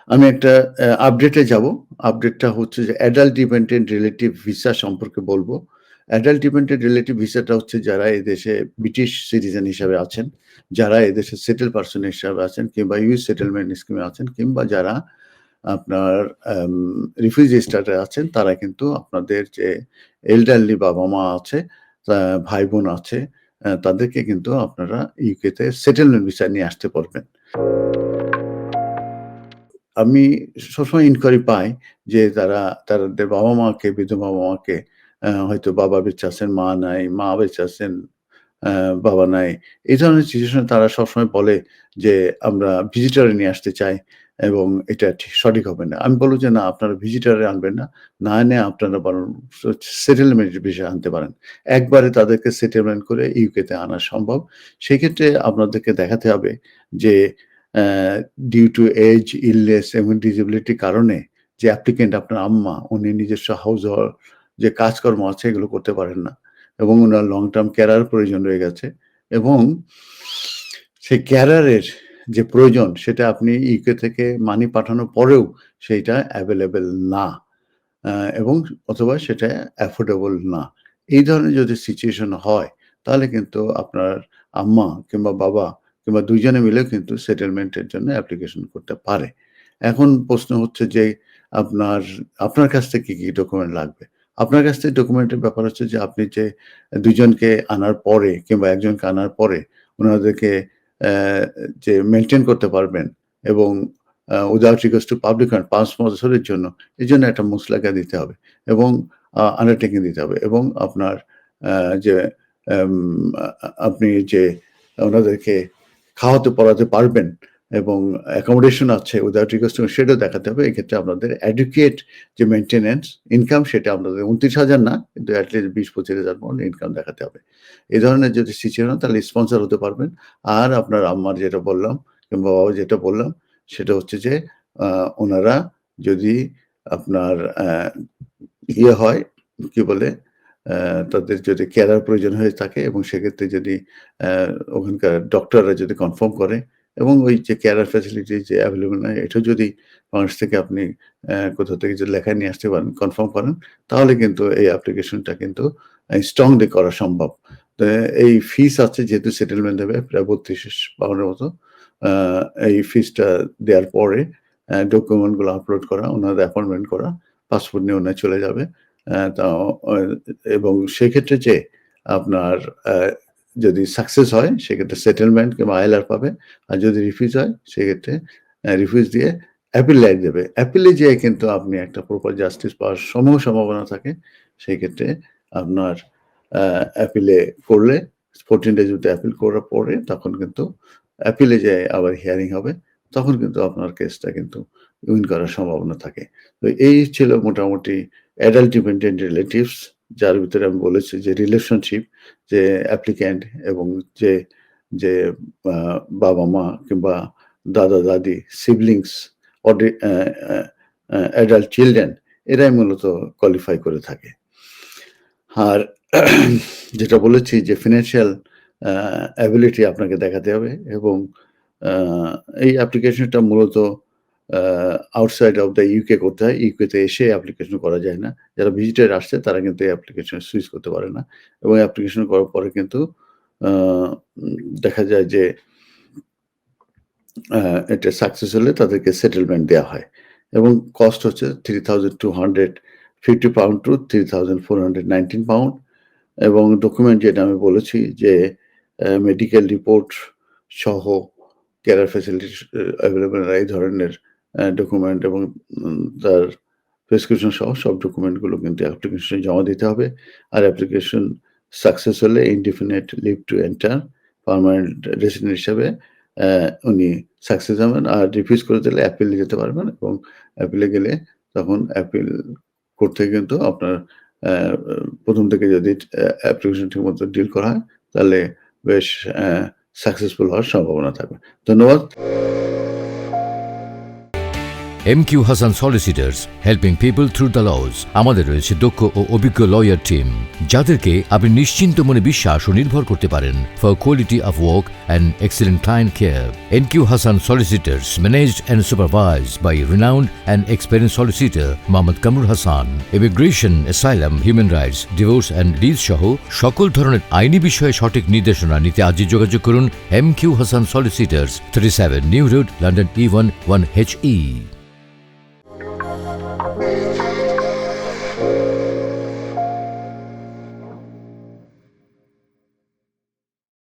আমি একটা আপডেটে যাবো। আপডেটটা হচ্ছে যে অ্যাডাল্ট ডিপেন্ডেন্ট রিলেটিভ ভিসা সম্পর্কে বলবো। অ্যাডাল্ট ডিপেন্ডেন্ট রিলেটিভ ভিসাটা হচ্ছে যারা এদেশে ব্রিটিশ সিটিজেন হিসাবে আছেন, যারা এদেশে সেটেল পারসন হিসাবে আছেন কিংবা ইউথ সেটেলমেন্ট স্কিমে আছেন কিংবা যারা আপনার আম রিফিউজি স্ট্যাটাসে আছেন তারা কিন্তু আপনাদের যে এল্ডারলি বাবা-মা আছে, ভাই-বোন আছে, তাদেরকে কিন্তু আপনারা ইউকেতে সেটেলমেন্ট ভিসা নিয়ে আসতে পারবেন। আমি সবসময় ইনকোয়ারি পাই যে তাদের বাবা-মাকে, বৃদ্ধ বাবা-মাকে হয়তো বাবা বেঁচে আছেন, মা নাই, মা বেঁচে আছেন, আ বাবা নাই। এই ধরনের সিচুয়েশন তারা সবসময় বলে যে, "আমরা ভিজিটর নিয়ে আসতে চাই এবং এটা সঠিক হবে না।" আমি বলব যে, "না, আপনারা ভিজিটর আনবেন না। না এনে আপনারা বরং সেটেলমেন্ট ভিসা আনতে পারেন।" একবারে তাদেরকে সেটেলমেন্ট করে ইউকেতে আনা সম্ভব। সেক্ষেত্রে আপনাদেরকে দেখাতে হবে যে অ্যা ডিউ টু এজ, ইলনেস এবং ডিসেবিলিটির কারণে যে অ্যাপ্লিক্যান্ট আপনার আম্মা, উনি নিজস্ব হাউস হোল্ড যে কাজকর্ম আছে এগুলো করতে পারেন না। এবং উনার লং টার্ম কেয়ারার প্রয়োজন রয়ে গেছে এবং সেই কেয়ারারের যে প্রয়োজন সেটা আপনি ইউকে থেকে মানি পাঠানোর পরেও সেইটা এভেইলেবল না। আ এবং অথবা সেটা অ্যাফোর্ডেবল না। এই ধরনের যদি সিচুয়েশন হয়, তাহলে কিন্তু আপনার আম্মা কিংবা বাবা কিংবা ২ জনে মিলেও কিন্তু সেটেলমেন্টের জন্য অ্যাপ্লিকেশন করতে পারে। এখন প্রশ্ন হচ্ছে যে আপনার আপনার কাছ থেকে কি ডকুমেন্ট লাগবে? আপনার কাছ থেকে ডকুমেন্টের ব্যাপার হচ্ছে যে আপনি যে ২ জনকে আনার পরে কিংবা ১ জনকে আনার পরে উনাদেরকে অ্যা যে মেইনটেইন করতে পারবেন এবং without request to public fund ৫ বছরের জন্য এজন্য একটা মুচলেকা দিতে হবে এবং আন্ডারটেকিং দিতে হবে এবং আপনার আ যে আম আ আপনি যে ওনাদেরকে খাওয়াতে পড়াতে পারবেন এবং অ্যাকোমোডেশন আছে উইথআউট রিকোয়েস্ট সেটাও দেখাতে হবে। এক্ষেত্রে আপনাদের অ্যাডুকেট যে মেইনটেন্যান্স ইনকাম সেটা আপনাদের ২৯,০০০ না কিন্তু এট লিস্ট ২০-২৫,০০০ পাউন্ড ইনকাম দেখাতে হবে। এ ধরনের যদি সিচুয়েশন হয় তাহলে স্পন্সর হতে পারবেন। আর আপনার আম্মার যেটা বললাম কিংবা বাবার যেটা বললাম সেটা হচ্ছে যে আ উনারা যদি আপনার ইয়ে হয়, কি বলে? তাদের যদি কেয়ারার প্রয়োজন হয়ে থাকে এবং সেক্ষেত্রে যদি অ্যা ওখানকার ডক্টররা যদি কনফার্ম করে এবং ওই যে কেয়ারার ফ্যাসিলিটি যে এভেইলেবল নয়, এটাও যদি বাংলাদেশ থেকে আপনি কোথাও থেকে যদি লেখায় নিয়ে আসতে পারেন, কনফার্ম করেন, তাহলে কিন্তু এই অ্যাপ্লিকেশনটা কিন্তু স্ট্রংলি করা সম্ভব। তো এই ফিস আছে যেহেতু সেটেলমেন্ট দেবে প্রায় ৩২ পাউন্ডের মতো। আ এই ফিসটা দেওয়ার পরে ডকুমেন্ট গুলো আপলোড করা, উনাদের অ্যাপয়েন্টমেন্ট করা, পাসপোর্ট নিয়ে উনারা চলে যাবে। তো অ এবং সেক্ষেত্রে যে আপনার আ যদি সাকসেস হয় সেক্ষেত্রে সেটেলমেন্ট কিংবা আইএলআর পাবে। আর যদি রিফিউজ হয় সেক্ষেত্রে রিফিউজ দিয়ে অ্যাপিল রাইট দেবে। অ্যাপিলে যেয়ে কিন্তু আপনি একটা প্রপার জাস্টিস পাওয়ার সম্ভাবনা থাকে। সেক্ষেত্রে আপনার আ অ্যাপিলে করলে 14 ডেজ মধ্যে অ্যাপিল করার পরে তখন কিন্তু অ্যাপিলে যেয়ে আবার হিয়ারিং হবে। তখন কিন্তু আপনার কেসটা কিন্তু উইন করার সম্ভাবনা থাকে। তো এই ছিল মোটামুটি অ্যাডাল্ট ডিপেন্ডেন্ট রিলেটিভস যার ভিতরে আমি বলেছি যে রিলেশনশিপ যে অ্যাপ্লিক্যান্ট এবং যে যে আ বাবা-মা কিংবা দাদা-দাদি, সিবলিংস অডি অ্যা অ্যা অ্যা অ্যাডাল্ট চিলড্রেন এরাই মূলত কোয়ালিফাই করে থাকে। আর যেটা বলেছি যে ফিন্যান্সিয়াল আ এবিলিটি আপনাকে দেখাতে হবে এবং আ এই অ্যাপ্লিকেশনটা মূলত আ আউটসাইড অফ দ্যা ইউকে করতে হয়। ইউকেতে এসে অ্যাপ্লিকেশন করা যায় না। যারা ভিজিটর আসছে তারা কিন্তু এই অ্যাপ্লিকেশন সুইচ করতে পারে না। এবং অ্যাপ্লিকেশন করার পরে কিন্তু আ দেখা যায় যে আ এটা সাকসেস হলে তাদেরকে সেটেলমেন্ট দেয়া হয়। এবং কস্ট হচ্ছে £৩,250 টু £3,419 এবং ডকুমেন্ট যেটা আমি বলেছি যে মেডিকেল রিপোর্ট সহ কেয়ার ফ্যাসিলিটিস এভেইলেবল এই ধরনের ডকুমেন্ট এবং তার প্রেসক্রিপশন সহ সব ডকুমেন্টগুলো কিন্তু অ্যাপ্লিকেশনে জমা দিতে হবে। আর অ্যাপ্লিকেশন সাকসেস হলে indefinite leave to enter permanent resident হিসাবে উনি সাকসেস হবেন। আর রিফিউজ করে দিলে অ্যাপিলে যেতে পারবেন এবং অ্যাপিলে গেলে তখন অ্যাপিল করতে কিন্তু আপনার অ্যা ১ম থেকে যদি অ্যাপ্লিকেশন ঠিকমতো ডিল করা হয়, তাহলে বেশ সাকসেসফুল হওয়ার সম্ভাবনা থাকবে। ধন্যবাদ। MQ Hassan Solicitors, helping people through the laws. আমাদের রয়েছে দক্ষ ও অভিজ্ঞ লয়ার টিম, যাদেরকে আপনি নিশ্চিন্ত মনে বিশ্বাস ও নির্ভর করতে পারেন for quality of work and excellent client care. MQ Hassan Solicitors, managed and supervised by renowned and experienced solicitor Mohammad Kamrul Hassan. Immigration, asylum, human rights, divorce and deeds সহ সকল ধরনের আইনি বিষয়ে সঠিক নির্দেশনা নিতে আজই যোগাযোগ করুন MQ Hassan Solicitors, 37 New Road, London E1 1HE.